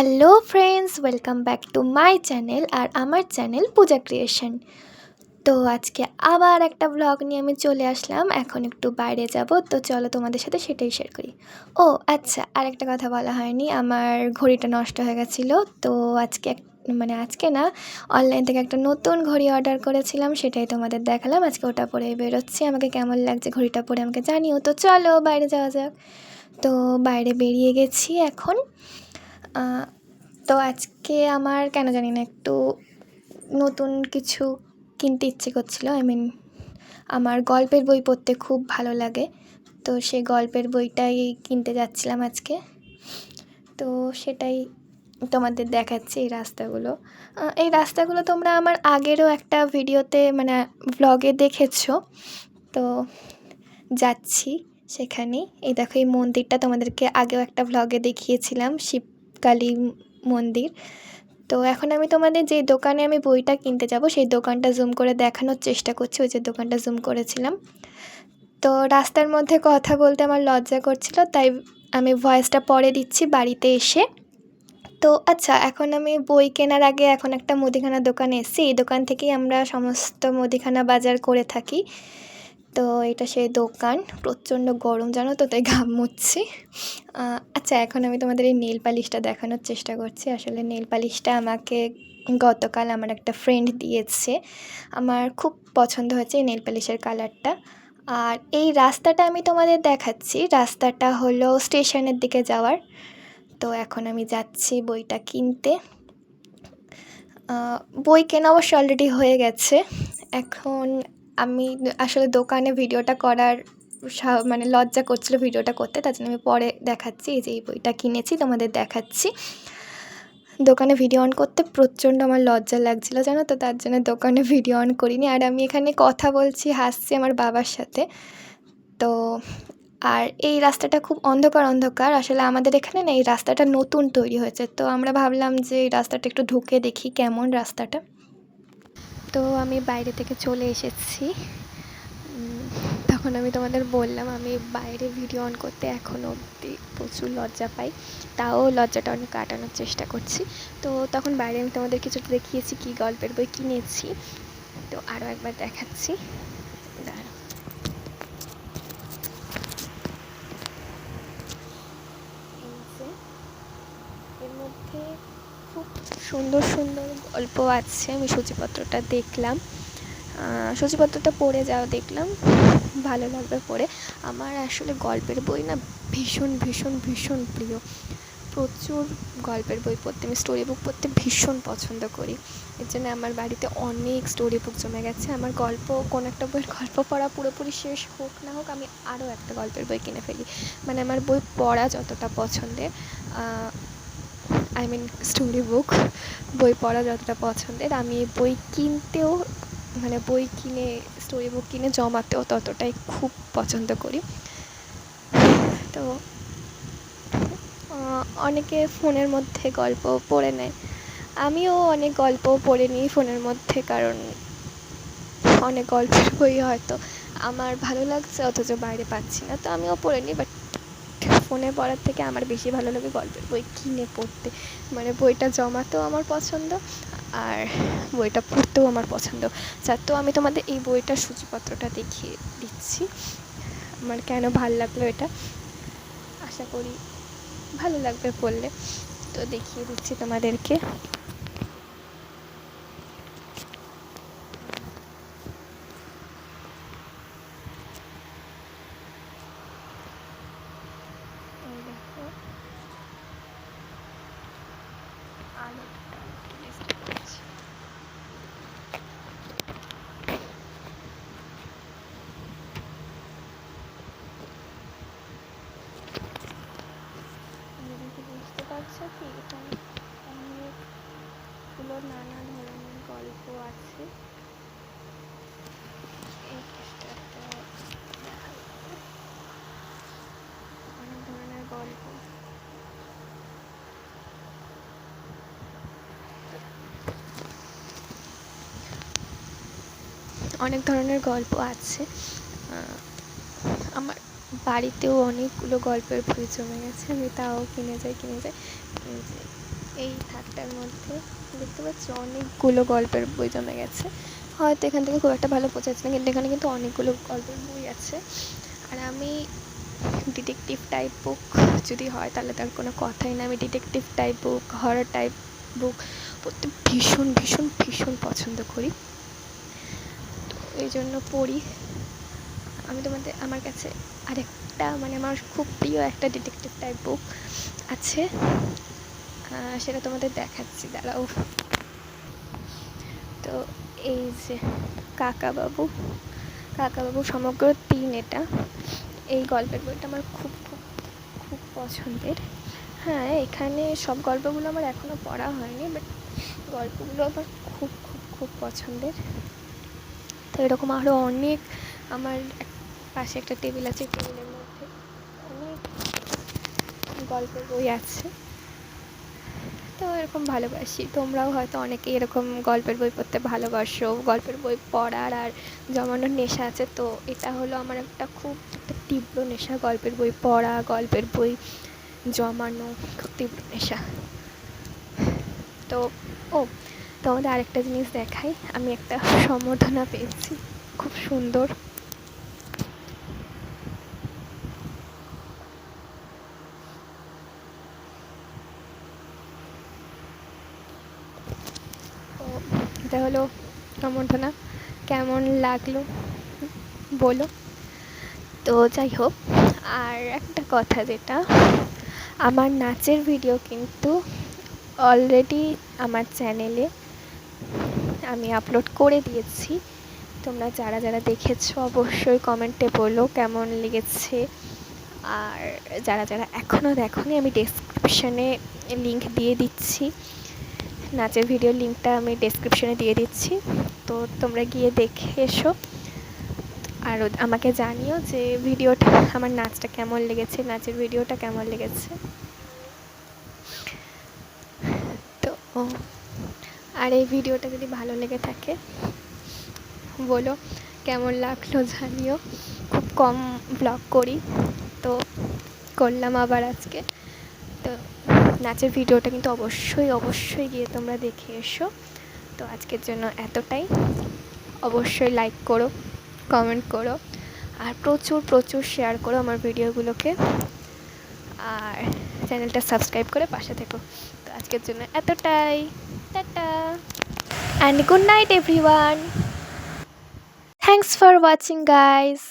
Hello friends, welcome back to my channel আর আমার channel পূজা creation. তো আজকে আবার একটা ব্লগ নিয়ে আমি চলে আসলাম। এখন একটু বাইরে যাব, তো চলো তোমাদের সাথে সেটাই শেয়ার করি। ও আচ্ছা, আরেকটা কথা বলা হয়নি, আমার ঘড়িটা নষ্ট হয়ে গেছিলো। তো আজকে না, অনলাইন থেকে একটা নতুন ঘড়ি অর্ডার করেছিলাম, সেটাই তোমাদের দেখালাম। আজকে ওটা পরে বেরোচ্ছি, আমাকে কেমন লাগছে ঘড়িটা পরে আমাকে জানিও। তো চলো বাইরে যাওয়া যাক। তো বাইরে বেরিয়ে গেছি এখন। তো আজকে আমার কেন জানি না একটু নতুন কিছু কিনতে ইচ্ছে করছিল। আমার গল্পের বই পড়তে খুব ভালো লাগে, তো সেই গল্পের বইটাই কিনতে যাচ্ছিলাম আজকে। তো সেটাই তোমাদের দেখাচ্ছি। এই রাস্তাগুলো তোমরা আমার আগেরও একটা ভিডিওতে ব্লগে দেখেছো। তো যাচ্ছি সেখানেই। এই দেখো, এই মন্দিরটা তোমাদেরকে আগেও একটা ভ্লগে দেখিয়েছিলাম, শিবকালী মন্দির। তো এখন আমি তোমাদের যে দোকানে আমি বইটা কিনতে যাব সেই দোকানটা জুম করে দেখানোর চেষ্টা করছি, ওই যে দোকানটা জুম করেছিলাম। তো রাস্তার মধ্যে কথা বলতে আমার লজ্জা করছিল, তাই আমি ভয়েসটা পরে দিচ্ছি বাড়িতে এসে। তো আচ্ছা, এখন আমি বই কেনার আগে এখন একটা মুদিখানা দোকানে এসেছি। এই দোকান থেকেই আমরা সমস্ত মুদিখানা বাজার করে থাকি। তো এটা সেই দোকান। প্রচণ্ড গরম জানো তো, তাই ঘাম মুছছি। আচ্ছা, এখন আমি তোমাদের এই নেল পালিশটা দেখানোর চেষ্টা করছি। আসলে নেল পালিশটা আমাকে গতকাল আমার একটা ফ্রেন্ড দিয়েছে। আমার খুব পছন্দ হয়েছে এই নেল পালিশের কালারটা। আর এই রাস্তাটা আমি তোমাদের দেখাচ্ছি, রাস্তাটা হলো স্টেশনের দিকে যাওয়ার। তো এখন আমি যাচ্ছি বইটা কিনতে। বই কেনা অবশ্য অলরেডি হয়ে গেছে। এখন আমি আসলে দোকানে ভিডিওটা করার লজ্জা করছিল ভিডিওটা করতে, তার জন্য আমি পরে দেখাচ্ছি। এই যে এই বইটা কিনেছি তোমাদের দেখাচ্ছি। দোকানে ভিডিও অন করতে প্রচণ্ড আমার লজ্জা লাগছিলো জানো তো, তার জন্য দোকানে ভিডিও অন করিনি। আর আমি এখানে কথা বলছি, হাসছি আমার বাবার সাথে। তো আর এই রাস্তাটা খুব অন্ধকার। আসলে আমাদের এখানে না এই রাস্তাটা নতুন তৈরি হয়েছে, তো আমরা ভাবলাম যে এই রাস্তাটা একটু ঢুকে দেখি কেমন রাস্তাটা। তো আমি বাইরে থেকে চলে এসেছি। তখন আমি তোমাদের বললাম আমি বাইরে ভিডিও অন করতে এখনও অবধি প্রচুর লজ্জা পাই, তাও লজ্জাটা অনেক কাটানোর চেষ্টা করছি। তো তখন বাইরে আমি তোমাদের কিছুটা দেখিয়েছি কি গল্পের বই কিনেছি। তো আরও একবার দেখাচ্ছি, এর মধ্যে খুব সুন্দর সুন্দর গল্প আছে। আমি সূচিপত্রটা দেখলাম, সূচিপত্রটা পড়ে দেখলাম, ভালো লাগবে পড়ে। আমার আসলে গল্পের বই না ভীষণ প্রিয়। প্রচুর গল্পের বই পড়তে, আমি স্টোরি বুক পড়তে ভীষণ পছন্দ করি। এর জন্য আমার বাড়িতে অনেক স্টোরি বুক জমে গেছে। আমার কোনো একটা বইয়ের গল্প পড়া পুরোপুরি শেষ হোক না হোক, আমি আরও একটা গল্পের বই কিনে ফেলি। আমার বই পড়া যতটা পছন্দের, স্টোরি বুক বই পড়া যতটা পছন্দের, আমি বই কিনতেও বই কিনে স্টোরি বুক কিনে জমাতেও ততটাই খুব পছন্দ করি। তো অনেকে ফোনের মধ্যে গল্প পড়ে নেয়, আমিও অনেক গল্প পড়ে নিই ফোনের মধ্যে, কারণ অনেক গল্পের বই হয়তো আমার ভালো লাগছে অথচ বাইরে পাচ্ছি না, তো আমিও পড়ে নিই। বাট ফোনে পড়ার থেকে আমার বেশি ভালো লাগে গল্পের বই কিনে পড়তে। বইটা জমাতেও আমার পছন্দ আর বইটা পড়তেও আমার পছন্দ। তো আমি তোমাদের এই বইটার সূচিপত্রটা দেখিয়ে দিচ্ছি, আমার কেন ভালো লাগলো এটা। আশা করি ভালো লাগবে পড়লে। তো দেখিয়ে দিচ্ছি তোমাদেরকে। বুঝতে পারছো কি, এখানে অনেকগুলো নানা ধরনের গল্প আছে। অনেক ধরনের গল্প, আছে। আমার বাড়িতেও অনেকগুলো গল্পের বই জমে গেছে, আমি তাও কিনে যাই। এই থাকটার মধ্যে দেখতে পাচ্ছি অনেকগুলো গল্পের বই জমে গেছে। হয়তো এখান থেকে খুব একটা ভালো বোঝা যাচ্ছে না, কিন্তু এখানে কিন্তু অনেকগুলো গল্পের বই আছে। আর আমি ডিটেকটিভ টাইপ বুক যদি হয় তাহলে তার কোনো কথাই না। আমি ডিটেকটিভ টাইপ বুক, হরর টাইপ বুক পড়তে ভীষণ ভীষণ ভীষণ পছন্দ করি, তো এই জন্য পড়ি। আমি আমার কাছে আরেকটা আমার খুব প্রিয় একটা ডিটেকটিভ টাইপ বুক আছে, সেটা তোমাদের দেখাচ্ছি, দাঁড়াও। তো এই যে কাকাবাবু সমগ্র 3, এটা এই গল্পের বইটা আমার খুব খুব খুব পছন্দের। হ্যাঁ, এখানে সব গল্পগুলো আমার এখনও পড়া হয়নি, বাট গল্পগুলো আমার খুব খুব খুব পছন্দের। তো এরকম আরও অনেক আমার পাশে একটা টেবিল আছে, টেবিলের মধ্যে অনেক গল্পের বই আছে। তো এরকম ভালোবাসি, তোমরাও হয়তো অনেকে এরকম গল্পের বই পড়তে ভালোবাসো, গল্পের বই পড়ার আর জমানোর নেশা আছে। তো এটা হলো আমার একটা খুব একটা তীব্র নেশা, গল্পের বই পড়া, গল্পের বই জমানো, খুব তীব্র নেশা। তো তোমাদের আরেকটা জিনিস দেখাই, আমি একটা সম্বর্ধনা পেয়েছি, খুব সুন্দর। তো এটা হলো সম্বর্ধনা, কেমন লাগলো বলো। তো যাই হোক, আর একটা কথা, যেটা আমার নাচের ভিডিও কিন্তু অলরেডি আমার চ্যানেলে আমি আপলোড করে দিয়েছি। তোমরা যারা যারা দেখেছো অবশ্যই কমেন্টে বলো কেমন লেগেছে। আর যারা যারা এখনও দেখোনি, আমি ডেসক্রিপশানে লিঙ্ক দিয়ে দিচ্ছি, নাচের ভিডিওর লিঙ্কটা আমি ডেসক্রিপশানে দিয়ে দিচ্ছি, তো তোমরা গিয়ে দেখে এসো। আর আমাকে জানিও যে ভিডিওটা, আমার নাচটা কেমন লেগেছে, নাচের ভিডিওটা কেমন লেগেছে। তো আর এই ভিডিওটা যদি ভালো লেগে থাকে বলো কেমন লাগলো, জানিও। খুব কম ব্লগ করি, তো করলাম আবার আজকে। তো নাচের ভিডিওটা কিন্তু অবশ্যই অবশ্যই গিয়ে তোমরা দেখে এসো। তো আজকের জন্য এতটাই। অবশ্যই লাইক করো, কমেন্ট করো, আর প্রচুর প্রচুর শেয়ার করো আমার ভিডিওগুলোকে, আর চ্যানেলটা সাবস্ক্রাইব করে পাশে থেকো। তো আজকের জন্য এতটাই, tata and good night everyone. Thanks for watching guys.